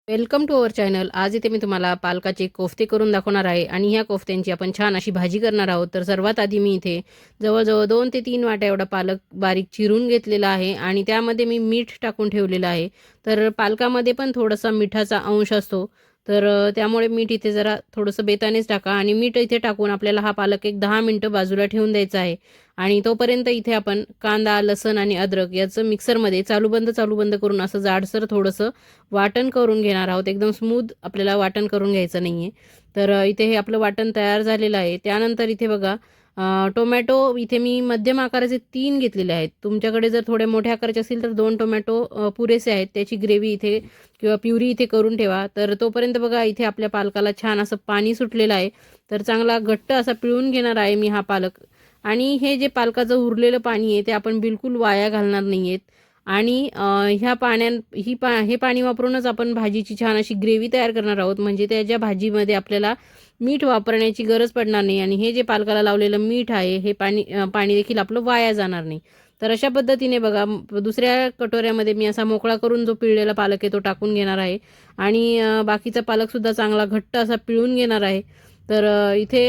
Welcome to our channel. आज इथे मी तुम्हाला पालकाचे कोफ्ते करून दाखवणार आहे आणि ह्या कोफ्त्यांची आपण छान अशी भाजी करणार आहोत. तर सर्वात आधी मी इथे जवळजवळ 2 ते 3 वाट्या एवढा पालक बारीक चिरून घेतलेला आहे आणि त्यामध्ये मी मीठ टाकून ठेवलेलं आहे. तर पालकामध्ये पण थोडासा मिठाचा अंश असतो. तर त्यामुळे मीठ इथे जरा थोडंसं बेतानेच टाका आणि मीठ इथे टाकून आपल्याला हा पालक एक 10 मिनिटं बाजूला ठेवून द्यायचा आहे. आणि तोपर्यंत इथे आपण कांदा, लसण आणि अद्रक याचं मिक्सरमध्ये चालू बंद करून असं जाडसर थोडंसं वाटण करून घेणार आहोत. एकदम स्मूथ आपल्याला वाटण करून घ्यायचं नाही आहे. तर इथे हे आपलं वाटण तयार झालेलं आहे. त्यानंतर इथे बघा टोमॅटो इथे मी मध्यम आकाराचे 3 घेतलेले आहेत. तुमच्याकडे जर थोडे मोठ्या आकाराचे असतील तर 2 टोमॅटो पुरेसे आहेत. त्याची ग्रेव्ही इथे किंवा प्युरी इथे करून ठेवा. तर तोपर्यंत बघा इथे आपल्या पालकाला छान असं पाणी सुटलेलं आहे. तर चांगला घट्ट असा पिळून घेणार आहे मी हा पालक. आणि हे जे पालकाचं उरलेलं पाणी आहे ते आपण बिलकुल वाया घालणार नाही आहेत. आणि ह्या हे पाणी वापरूनच आपण भाजीची छान अशी ग्रेव्ही तयार करणार आहोत. म्हणजे त्याच्या भाजीमध्ये आपल्याला मीठ वापरण्याची गरज पडणार नाही आणि हे जे पालकाला लावलेलं मीठ आहे हे पाणी देखील आपलं वाया जाणार नाही. तर अशा पद्धतीने बघा दुसऱ्या कटोऱ्यामध्ये मी असा मोकळा करून जो पिळलेला पालक आहे तो टाकून घेणार आहे आणि बाकीचा पालकसुद्धा चांगला घट्ट असा पिळून घेणार आहे. तर इथे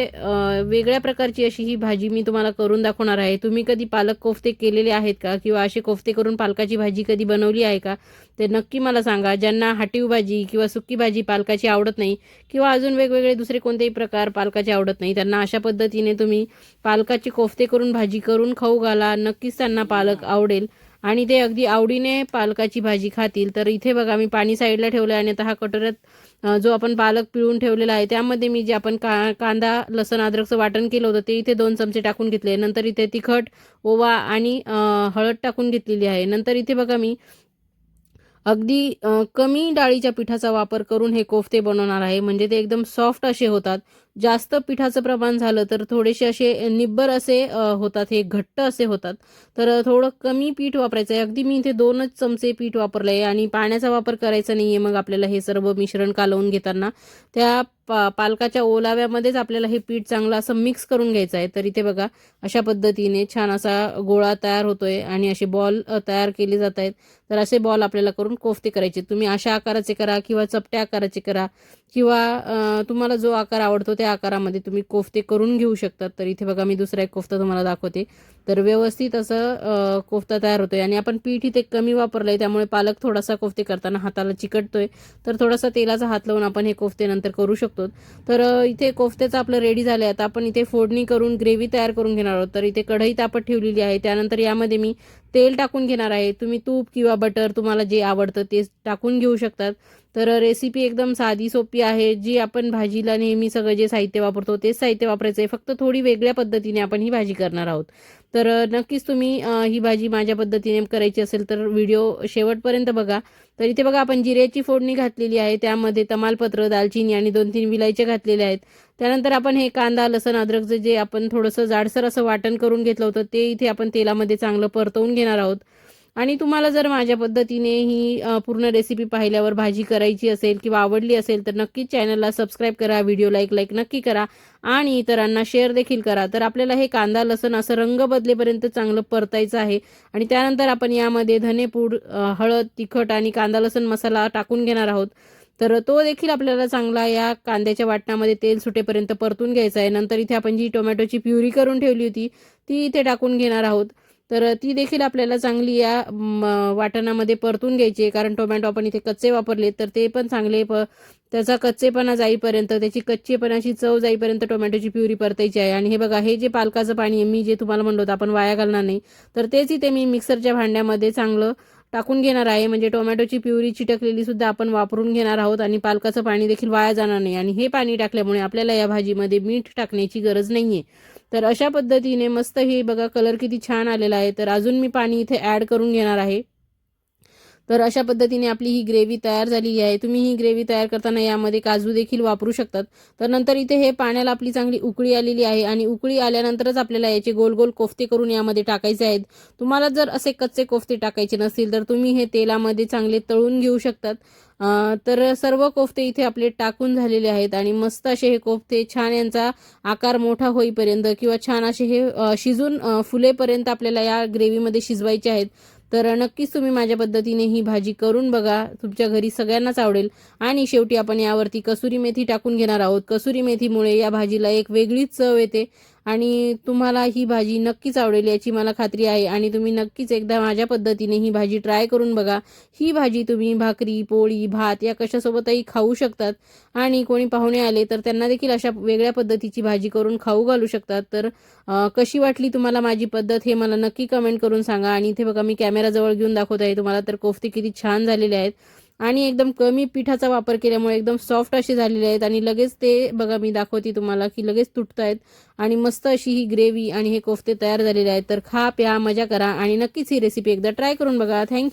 वेगळ्या प्रकारची अशी ही भाजी मी तुम्हाला करून दाखवणार आहे. तुम्ही कधी पालक कोफ्ते केलेले आहेत का? किंवा असे कोफ्ते करून पालकाची भाजी कधी बनवली आहे का? ते नक्की मला सांगा. ज्यांना हाटीव भाजी किंवा सुकी भाजी पालकाची आवडत नाही किंवा अजून वेगवेगळे दुसरे कोणतेही प्रकार पालकाचे आवडत नाही, त्यांना अशा पद्धतीने तुम्ही पालकाची कोफ्ते करून भाजी करून खाऊ घाला. नक्कीच त्यांना पालक आवडेल आणि ते अगदी आवडीने पालकाची भाजी खातील. तर इथे बघा मी पाणी साईडला ठेवलं आहे आणि आता हा कटोऱ्यात जो आपण पालक पिळून ठेवलेला आहे त्यामध्ये मी जे आपण कांदा, लसण, अद्रकचं वाटण केलं होतं ते इथे 2 चमचे टाकून घेतले. नंतर इथे तिखट, ओवा आणि हळद टाकून घेतलेली आहे. नंतर इथे बघा मी अगदी कमी डाळीच्या पिठाचा वापर करून हे कोफ्ते बनवणार आहे. म्हणजे ते एकदम सॉफ्ट असे होतात. जास्त पिठाचं प्रमाण झालं तर थोडेसे असे निब्बर असे होतात, हे घट्ट असे होतात. तर थोडं कमी पीठ वापरायचं आहे. अगदी मी इथे 2च चमचे पीठ वापरलं आहे आणि पाण्याचा वापर करायचा नाही आहे. मग आपल्याला हे सर्व मिश्रण कालवून घेताना त्या पालकाच्या ओलाव्यामध्येच आपल्याला हे पीठ चांगलं असं मिक्स करून घ्यायचं आहे. तर इथे बघा अशा पद्धतीने छान असा गोळा तयार होतोय आणि असे बॉल तयार केले जात आहेत. तर असे बॉल आपल्याला करून कोफ्ते करायचे. तुम्ही अशा आकाराचे करा किंवा चपट्या आकाराचे करा किंवा तुम्हाला जो आकार आवडतो त्या आकारामध्ये तुम्ही कोफ्ते करून घेऊ शकतात. तर इथे बघा मी दुसरा एक कोफ्ता तुम्हाला दाखवते. तर व्यवस्थित असं कोफ्ता तयार होतोय आणि आपण पीठ इथे कमी वापरलंय त्यामुळे पालक थोडासा कोफ्ते करताना हाताला चिकटतोय. तर थोडासा तेलाचा हात लावून आपण हे कोफ्ते नंतर करू शकतो. तर इथे कोफ्त्याचं आपलं रेडी झालं आहे. आता आपण इथे फोडणी करून ग्रेव्ही तयार करून घेणार आहोत. तर इथे कढई तापत ठेवलेली आहे. त्यानंतर यामध्ये मी तेल टाकून घेणार आहे. तुम्ही तूप किंवा बटर तुम्हाला जे आवडतं ते टाकून घेऊ शकतात. तर रेसिपी एकदम साधी सोपी आहे. जी आपण भाजीला नेहमी सगळं जे साहित्य वापरतो तेच साहित्य वापरायचं आहे. फक्त थोडी वेगळ्या पद्धतीने आपण ही भाजी करणार आहोत. तर नक्कीच तुम्ही ही भाजी माझ्या पद्धतीने करायची असेल तर व्हिडिओ शेवटपर्यंत बघा. तर इथे बघा आपण जिऱ्याची फोडणी घातलेली आहे. त्यामध्ये तमालपत्र, दालचिनी आणि 2-3 विलायच्या घातलेल्या आहेत. त्यानंतर आपण हे कांदा, लसण, अद्रकचं जे आपण थोडंसं जाडसर असं वाटण करून घेतलं होतं ते इथे आपण तेलामध्ये चांगलं परतवून घेणार आहोत. आणि तुम्हाला जर माझ्या पद्धतीने ही पूर्ण रेसिपी पाहिल्यावर भाजी करायची असेल किंवा आवडली असेल तर नक्कीच चॅनलला सबस्क्राईब करा, व्हिडिओला एक लाईक नक्की करा आणि इतरांना शेअर देखील करा. तर आपल्याला हे कांदा, लसण असं रंग बदलेपर्यंत चांगलं परतायचं आहे आणि त्यानंतर आपण यामध्ये धनेपूड, हळद, तिखट आणि कांदा लसण मसाला टाकून घेणार आहोत. तर तो देखील आपल्याला चांगला या कांद्याच्या वाटणामध्ये तेल सुटेपर्यंत परतून घ्यायचा आहे. नंतर इथे आपण जी टोमॅटोची प्युरी करून ठेवली होती ती इथे टाकून घेणार आहोत. तर ती देखील आपल्याला चांगली या वाटणामध्ये परतून घ्यायची आहे. कारण टोमॅटो आपण इथे कच्चे वापरले तर ते पण चांगले त्याचा कच्चेपणा जाईपर्यंत, त्याची कच्चेपणाची चव जाईपर्यंत टोमॅटोची प्युरी परतायची आहे. आणि हे बघा हे जे पालकाचं पाणी आहे मी जे तुम्हाला म्हणलो होतं आपण वाया घालणार नाही, तर तेच इथे मी मिक्सरच्या भांड्यामध्ये चांगलं टाकून घेणार आहे. म्हणजे टोमॅटोची प्युरी चिटकलेली सुद्धा आपण वापरून घेणार आहोत आणि पालकाचं पाणी देखील वाया जाणार नाही. आणि हे पाणी टाकल्यामुळे आपल्याला या भाजीमध्ये मीठ टाकण्याची गरज नाही आहे. तर अशा पद्धतीने मस्त हे बघा कलर किती छान आलेला आहे. तर अजून मी पाणी इथे ॲड करून घेणार आहे. तर अशा पद्धतीने आपली ही ग्रेव्ही तयार झालेली आहे. तुम्ही ही ग्रेव्ही तयार करताना यामध्ये काजू देखील वापरू शकतात. तर नंतर इथे हे पाण्याला आपली चांगली उकळी आलेली आहे आणि उकळी आल्यानंतरच आपल्याला याचे गोल गोल कोफ्ते करून यामध्ये टाकायचे आहेत. तुम्हाला जर असे कच्चे कोफ्ते टाकायचे नसतील तर तुम्ही हे तेलामध्ये चांगले तळून घेऊ शकतात. तर सर्व कोफ्ते इथे आपले टाकून झालेले आहेत आणि मस्त असे हे कोफ्ते छान यांचा आकार मोठा होईपर्यंत किंवा छान असे हे शिजून फुलेपर्यंत आपल्याला या ग्रेव्हीमध्ये शिजवायचे आहेत. तर नक्कीच तुम्ही माझ्या पद्धतीने ही भाजी करून बघा, तुमच्या घरी सगळ्यांनाच आवडेल. आणि शेवटी आपण यावरती कसुरी मेथी टाकून घेणार आहोत. कसुरी मेथीमुळे या भाजीला एक वेगळीच चव येते आणि तुम्हाला ही भाजी नक्कीच आवडेल याची मला खात्री आहे. आणि तुम्ही नक्कीच एकदा माझ्या पद्धतीने ही भाजी ट्राय करून बघा. ही भाजी तुम्ही भाकरी, पोळी, भात या कशासोबतही खाऊ शकतात आणि कोणी पाहुणे आले तर त्यांना देखील अशा वेगळ्या पद्धतीची भाजी करून खाऊ घालू शकतात. तर कशी वाटली तुम्हाला माझी पद्धत हे मला नक्की कमेंट करून सांगा. आणि इथे बघा मी कॅमेराजवळ घेऊन दाखवत आहे तुम्हाला, तर कोफ्ते किती छान झालेले आहेत आणि एकदम कमी पिठाचा वापर केल्यामुळे एकदम सॉफ्ट असे झालेले आहेत आणि लगेच ते बघा मी दाखवते तुम्हाला की लगेच तुटत आहेत आणि मस्त अशी ही ग्रेव्ही आणि हे कोफ्ते तयार झालेले आहेत. तर खा, प्या, मजा करा आणि नक्कीच ही रेसिपी एकदा ट्राय करून बघा. थँक्यू.